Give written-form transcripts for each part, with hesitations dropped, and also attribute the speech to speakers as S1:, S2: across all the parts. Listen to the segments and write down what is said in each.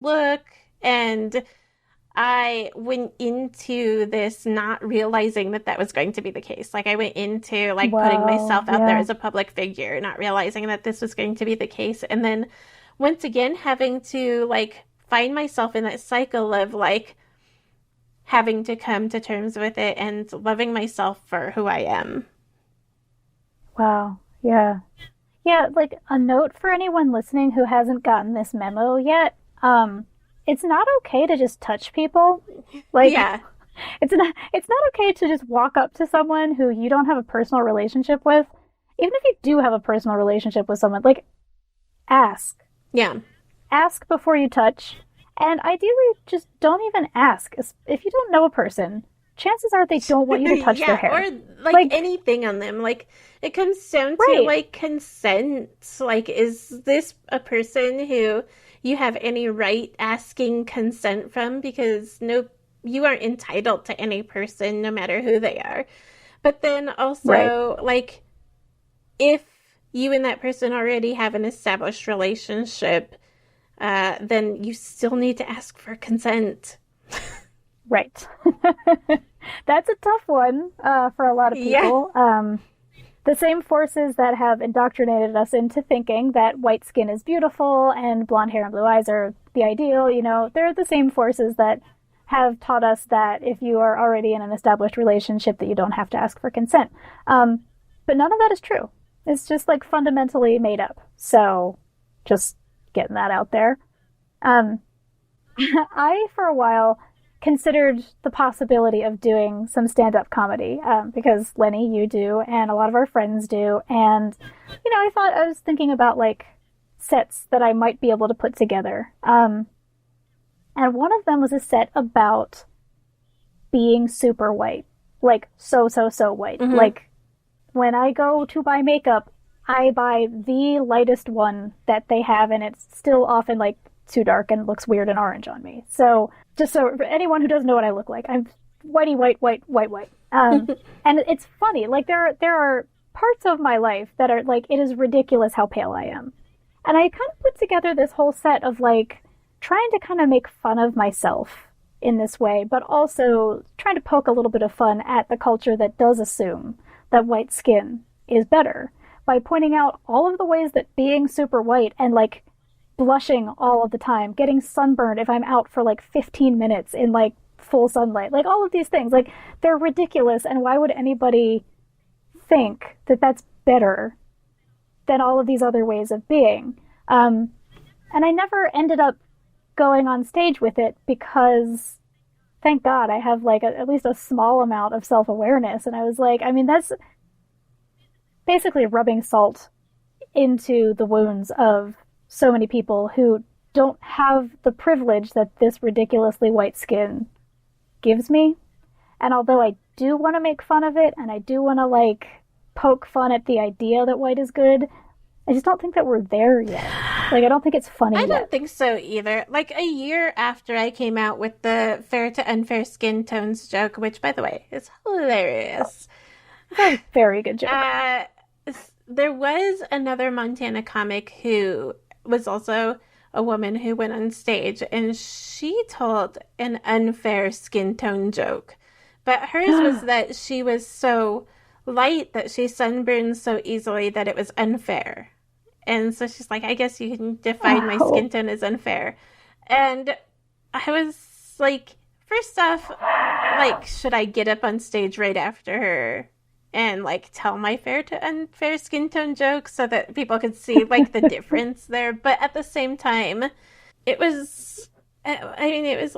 S1: look. And I went into this not realizing that that was going to be the case. Like I went into like putting
S2: Wow.
S1: myself out there
S2: Yeah.
S1: as a public figure, not realizing that this was going to be the case. And then once again having to like find myself in that cycle of like having to come to terms with it and loving myself for who I am.
S2: Wow. Yeah. Yeah, like a note for anyone listening who hasn't gotten this memo yet. It's not okay to just touch people. Like
S1: Yeah.
S2: it's not okay to just walk up to someone who you don't have a personal relationship with. Even if you do have a personal relationship with someone, like ask.
S1: Yeah.
S2: Ask before you touch. And ideally just don't even ask. If you don't know a person, chances are they don't want you to touch their
S1: Yeah, or
S2: hair.
S1: like
S2: Like,
S1: anything on them. Like it comes down to
S2: right.
S1: like consent. Like, is this a person who you have any right asking consent from? Because no, you aren't entitled to any person, no matter who they are. But then
S2: Right.
S1: also, like, if you and that person already have an established relationship, then you still need to ask for consent.
S2: Right. That's a tough one for a lot of
S1: Yeah.
S2: people. The same forces that have indoctrinated us into thinking that white skin is beautiful and blonde hair and blue eyes are the ideal, they're the same forces that have taught us that if you are already in an established relationship that you don't have to ask for consent. But none of that is true. It's just like fundamentally made up. So just getting that out there. Um, I, for a while, considered the possibility of doing some stand up comedy because Lenny, you do, and a lot of our friends do. And, I was thinking about like sets that I might be able to put together. And one of them was a set about being super white, like so white.
S1: Mm-hmm.
S2: Like when I go to buy makeup, I buy the lightest one that they have, and it's still often like too dark and looks weird and orange on me. So, just so for anyone who doesn't know what I look like, I'm whitey white. And it's funny. Like there are parts of my life that are like it is ridiculous how pale I am, and I kind of put together this whole set of like trying to kind of make fun of myself in this way, but also trying to poke a little bit of fun at the culture that does assume that white skin is better by pointing out all of the ways that being super white and like blushing all of the time, getting sunburned if I'm out for like 15 minutes in like full sunlight, like all of these things, like they're ridiculous. And why would anybody think that that's better than all of these other ways of being? And I never ended up going on stage with it because thank God I have like at least a small amount of self awareness. And I was like, I mean, that's basically rubbing salt into the wounds of so many people who don't have the privilege that this ridiculously white skin gives me. And although I do want to make fun of it and I do want to like poke fun at the idea that white is good, I just don't think that we're there yet. Like, I don't think it's
S1: I
S2: funny
S1: don't
S2: yet.
S1: think so either. Like a year after I came out with the fair to unfair skin tones joke, which by the way is hilarious.
S2: It's a very good joke.
S1: Uh, there was another Montana comic who was also a woman who went on stage and she told an unfair skin tone joke. But hers was that she was so light that she sunburned so easily that it was unfair. And so she's like, I guess you can define my
S2: Oh,
S1: skin tone as unfair. And I was like, first off, like, should I get up on stage right after her and like tell my fair to unfair skin tone joke so that people could see like the difference there? But at the same time, it was. I mean, it was.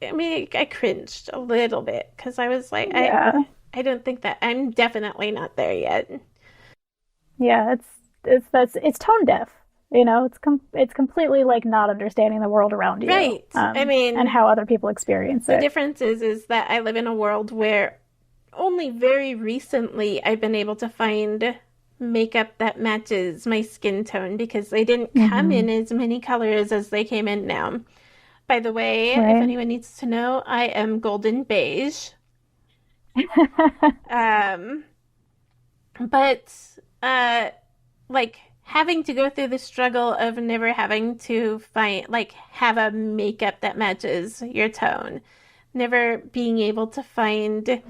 S1: I mean, I cringed a little bit because I was like,
S2: yeah.
S1: I don't think that I'm definitely not there yet.
S2: Yeah, it's tone deaf. It's completely like not understanding the world around you,
S1: Right. I
S2: and
S1: mean,
S2: how other people experience
S1: the
S2: it.
S1: difference is that I live in a world where only very recently I've been able to find makeup that matches my skin tone because they didn't come
S2: Hmm.
S1: in as many colors as they came in now. By the way, if
S2: Right.
S1: anyone needs to know, I am golden beige. Um, but uh like having to go through the struggle of never having to find, like, have a makeup that matches your tone, never being able to find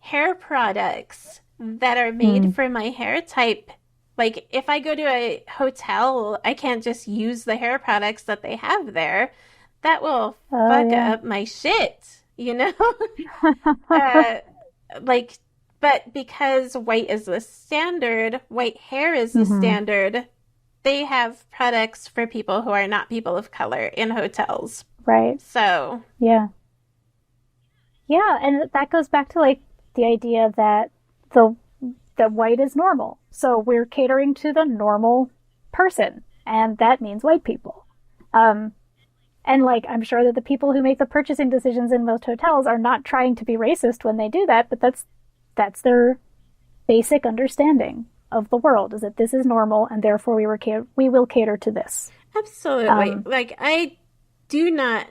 S1: hair products that are made
S2: Mm.
S1: for my hair type. Like, if I go to a hotel, I can't just use the hair products that they have there. That will
S2: Oh,
S1: fuck
S2: yeah.
S1: up my shit, you know? uh, like, but because white is the standard, white hair is the
S2: Hmm.
S1: standard, they have products for people who are not people of color in hotels.
S2: Right.
S1: So,
S2: Yeah. Yeah, and that goes back to like the idea that the that white is normal. So we're catering to the normal person, and that means white people. Um, and like I'm sure that the people who make the purchasing decisions in most hotels are not trying to be racist when they do that, but that's their basic understanding of the world is that this is normal and therefore we will cater to this.
S1: absolutely.
S2: Um,
S1: Like, I do not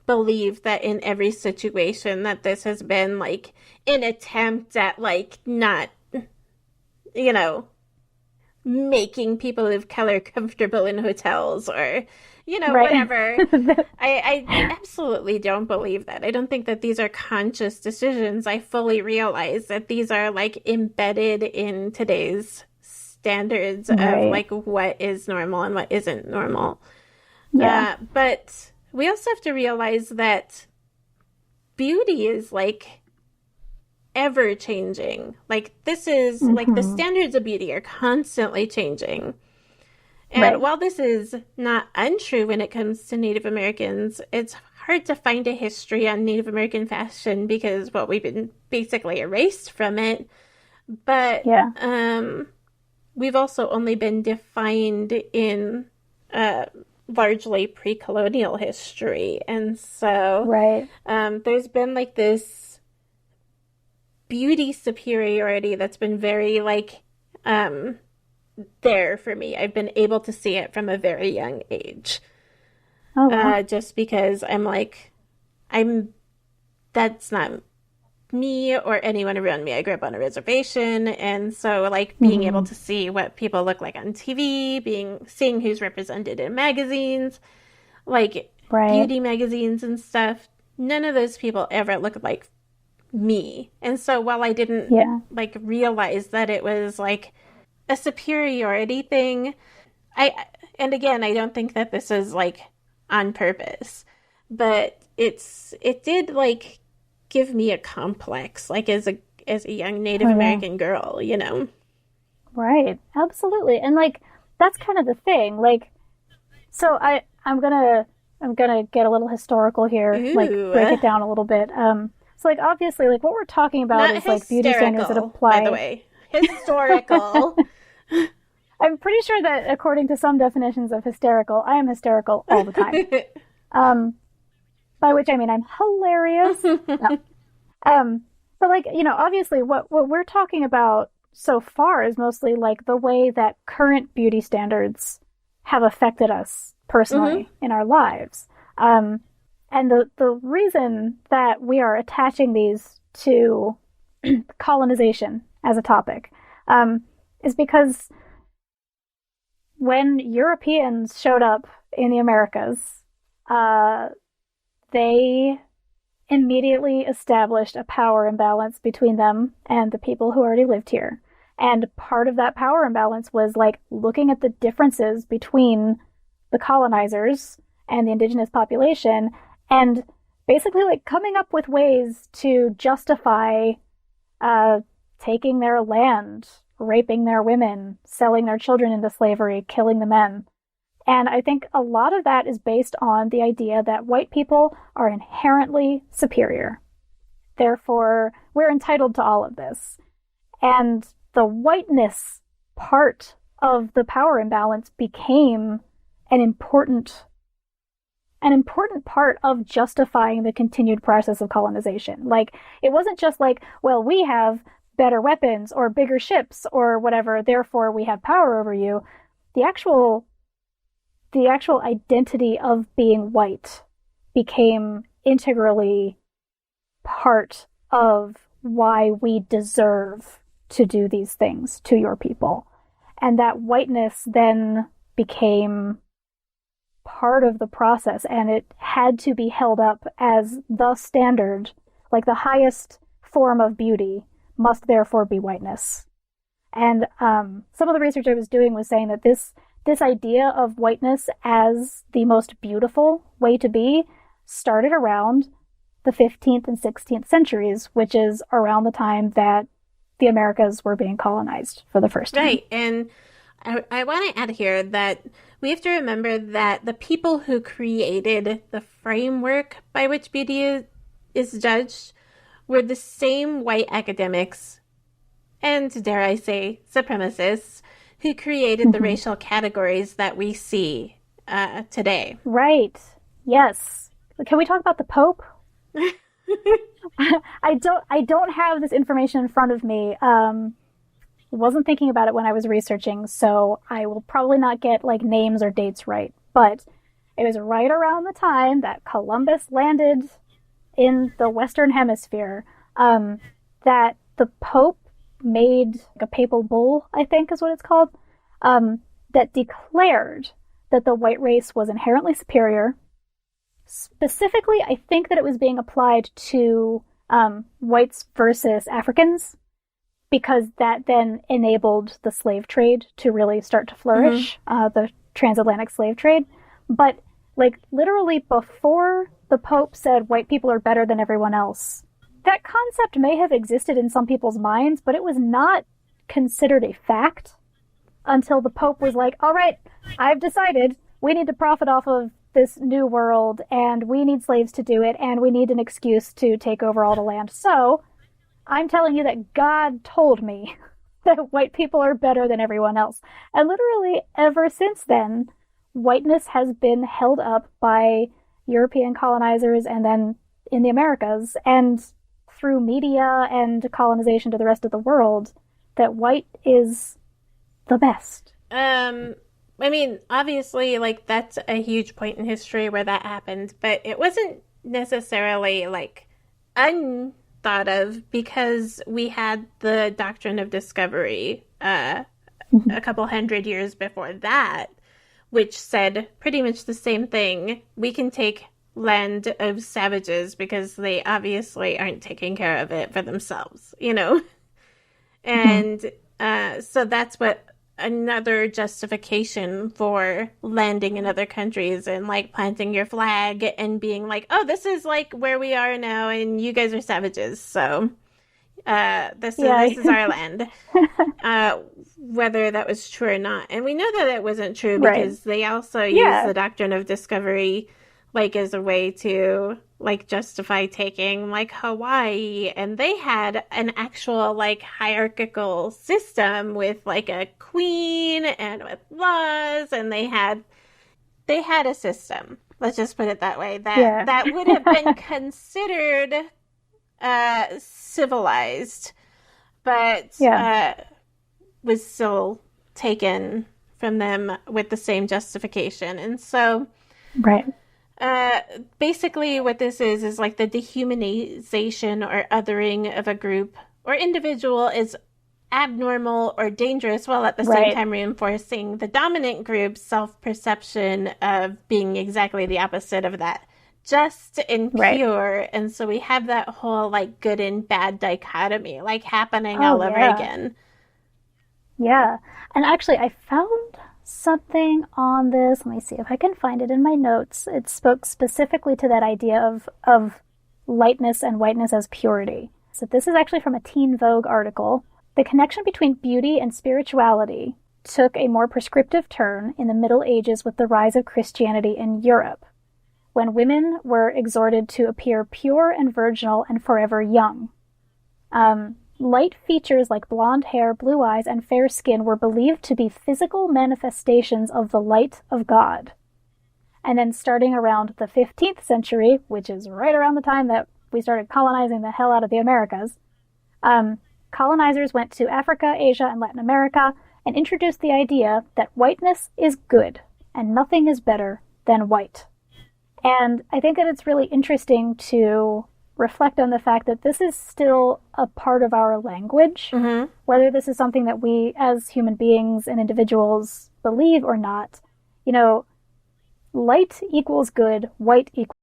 S1: believe that in every situation that this has been like an attempt at like not, you know, making people of color comfortable in hotels or,
S2: right.
S1: whatever. I absolutely don't believe that. I don't think that these are conscious decisions. I fully realize that these are like embedded in today's standards of
S2: Right.
S1: like what is normal and what isn't normal.
S2: Yeah.
S1: But we also have to realize that beauty is like ever changing. Like, this is like the
S2: Hmm.
S1: standards of beauty are constantly changing. And
S2: Right.
S1: while this is not untrue when it comes to Native Americans, it's hard to find a history on Native American fashion because, well, we've been basically erased from it. But
S2: Yeah.
S1: we've also only been defined in uh, largely pre colonial history. And so
S2: Right.
S1: there's been like this beauty superiority that's been very like there for me. I've been able to see it from a very young age.
S2: Oh wow.
S1: Just because I'm like, I'm that's not me or anyone around me. I grew up on a reservation, and so like being able
S2: Hmm.
S1: to see what people look like on TV, seeing who's represented in magazines, like
S2: Right.
S1: beauty magazines and stuff. None of those people ever looked like me. And so while I didn't
S2: Yeah.
S1: like realize that it was like a superiority thing, I and again, I don't think that this is like on purpose, but it did like give me a complex like as a young Native
S2: Oh yeah.
S1: American girl, you know.
S2: Right. Absolutely. And like that's kind of the thing. Like so I'm gonna get a little historical here, like break
S1: Ooh.
S2: it down a little bit. So like obviously like what we're talking about
S1: Not
S2: is like beauty standards that
S1: hysterical, by the
S2: apply.
S1: way. Historical.
S2: I'm pretty sure that according to some definitions of hysterical, I am hysterical all the time. Um, by which I mean I'm hilarious. No. But like, you know, obviously what we're talking about so far is mostly like the way that current beauty standards have affected us
S1: Hmm.
S2: personally in our lives. Um, and the reason that we are attaching these to colonization as a topic is because when Europeans showed up in the Americas, uh, they immediately established a power imbalance between them and the people who already lived here. And part of that power imbalance was like looking at the differences between the colonizers and the indigenous population and basically like coming up with ways to justify uh, taking their land, raping their women, selling their children into slavery, killing the men. And I think a lot of that is based on the idea that white people are inherently superior. Therefore, we're entitled to all of this. And the whiteness part of the power imbalance became an important an important part of justifying the continued process of colonization. Like it wasn't just like, well, we have better weapons or bigger ships or whatever, therefore we have power over you. The actual identity of being white became integrally part of why we deserve to do these things to your people. And that whiteness then became part of the process, and it had to be held up as the standard, like the highest form of beauty must therefore be whiteness. And some of the research I was doing was saying that this idea of whiteness as the most beautiful way to be started around the 15th and 16th centuries, which is around the time that the Americas were being colonized for the first time.
S1: Right. And I want to add here that we have to remember that the people who created the framework by which beauty is judged were the same white academics and, dare I say, supremacists who created the racial categories that we see today.
S2: Right. Yes. Can we talk about the Pope? I don't have this information in front of me. Wasn't thinking about it when I was researching, so I will probably not get like names or dates right. But it was right around the time that Columbus landed in the Western Hemisphere that the Pope made a papal bull, I think is what it's called, that declared that the white race was inherently superior. Specifically, I think that it was being applied to whites versus Africans, because that then enabled the slave trade to really start to flourish, the transatlantic slave trade. But like literally before the Pope said white people are better than everyone else, that concept may have existed in some people's minds, but it was not considered a fact until the Pope was like, all right, I've decided we need to profit off of this new world, and we need slaves to do it, and we need an excuse to take over all the land. So I'm telling you that God told me that white people are better than everyone else. And literally ever since then, whiteness has been held up by European colonizers and then in the Americas and through media and colonization to the rest of the world, that white is the best.
S1: I mean, obviously, like, that's a huge point in history where that happened, but it wasn't necessarily, like, unthought of, because we had the doctrine of discovery a couple hundred years before that, which said pretty much the same thing. We can take land of savages because they obviously aren't taking care of it for themselves, you know? And so that's what another justification for landing in other countries and like planting your flag and being like, oh, this is like where we are now and you guys are savages, so this is our land. Whether that was true or not. And we know that it wasn't true because they also used the doctrine of discovery like as a way to like justify taking like Hawaii, and they had an actual like hierarchical system with like a queen and with laws, and they had a system, let's just put it that way, that would have been considered civilized, but was still taken from them with the same justification. And so basically what this is like the dehumanization or othering of a group or individual is abnormal or dangerous, while at the same time reinforcing the dominant group's self-perception of being exactly the opposite of that, just and pure. And so we have that whole like good and bad dichotomy like happening all over again.
S2: Yeah. And actually I found something on this. Let me see if I can find it in my notes. It spoke specifically to that idea of lightness and whiteness as purity. So this is actually from a Teen Vogue article. The connection between beauty and spirituality took a more prescriptive turn in the Middle Ages with the rise of Christianity in Europe, when women were exhorted to appear pure and virginal and forever young. Light features like blonde hair, blue eyes, and fair skin were believed to be physical manifestations of the light of God. And then starting around the 15th century, which is right around the time that we started colonizing the hell out of the Americas, colonizers went to Africa, Asia, and Latin America and introduced the idea that whiteness is good and nothing is better than white. And I think that it's really interesting to reflect on the fact that this is still a part of our language, whether this is something that we as human beings and individuals believe or not. You know, light equals good, white equals